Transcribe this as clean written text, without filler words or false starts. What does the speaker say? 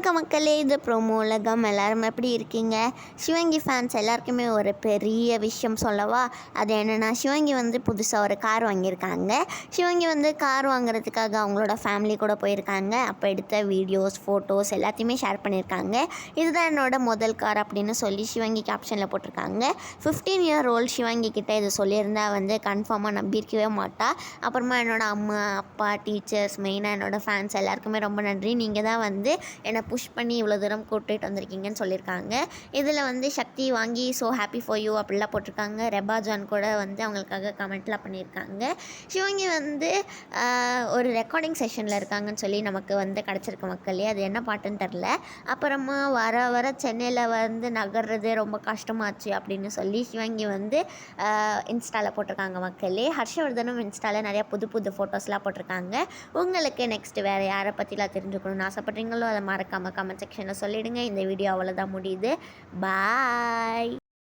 வணக்கம் மக்களே, இது ப்ரோமோ உலகம். எல்லாரும் எப்படி இருக்கீங்க? சிவங்கி ஃபேன்ஸ் எல்லாருக்குமே ஒரு பெரிய விஷயம் சொல்லவா? அது என்னென்னா, சிவங்கி புதுசாக ஒரு கார் வாங்கியிருக்காங்க. சிவங்கி கார் வாங்குறதுக்காக அவங்களோட ஃபேமிலி கூட போயிருக்காங்க. அப்போ எடுத்த வீடியோஸ், ஃபோட்டோஸ் எல்லாத்தையுமே ஷேர் பண்ணியிருக்காங்க. இதுதான் என்னோட முதல் கார் அப்படின்னு சொல்லி சிவங்கி கேப்ஷனில் போட்டிருக்காங்க. 15 இயர் ஓல்டு சிவங்கி கிட்டே இது சொல்லியிருந்தா கன்ஃபார்மாக நம்பியிருக்கவே மாட்டா. அப்புறமா என்னோடய அம்மா, அப்பா, டீச்சர்ஸ், மெயினாக என்னோடய ஃபேன்ஸ் எல்லாருக்குமே ரொம்ப நன்றி. நீங்கள் தான் என்னை புஷ் பண்ணி இவ்வளோ தூரம் கூட்டிகிட்டு வந்திருக்கீங்கன்னு சொல்லியிருக்காங்க. இதில் சக்தி வாங்கி ஸோ ஹாப்பி ஃபார் யூ அப்படிலாம் போட்டிருக்காங்க. ரெபாஜான் கூட அவங்களுக்காக கமெண்ட்லாம் பண்ணியிருக்காங்க. சிவங்கி ஒரு ரெக்கார்டிங் செஷனில் இருக்காங்கன்னு சொல்லி நமக்கு கிடச்சிருக்கு மக்களே. அது என்ன பாட்டுன்னு தெரில. அப்புறமா வர சென்னையில் நகர்றது ரொம்ப கஷ்டமாச்சு அப்படின்னு சொல்லி சிவங்கி இன்ஸ்டாவில் போட்டிருக்காங்க மக்களே. ஹர்ஷவர்தனும் இன்ஸ்டாவில் நிறையா புது புது ஃபோட்டோஸ்லாம் போட்டிருக்காங்க. உங்களுக்கு நெக்ஸ்ட்டு வேறு யாரை பற்றிலாம் தெரிஞ்சுக்கணும்னு ஆசைப்பட்றீங்களோ அதை மறக்காமல் கமெண்ட் செக்ஷனில் சொல்லிவிடுங்க. இந்த வீடியோ அவ்வளோதான் முடியுது. பாய்.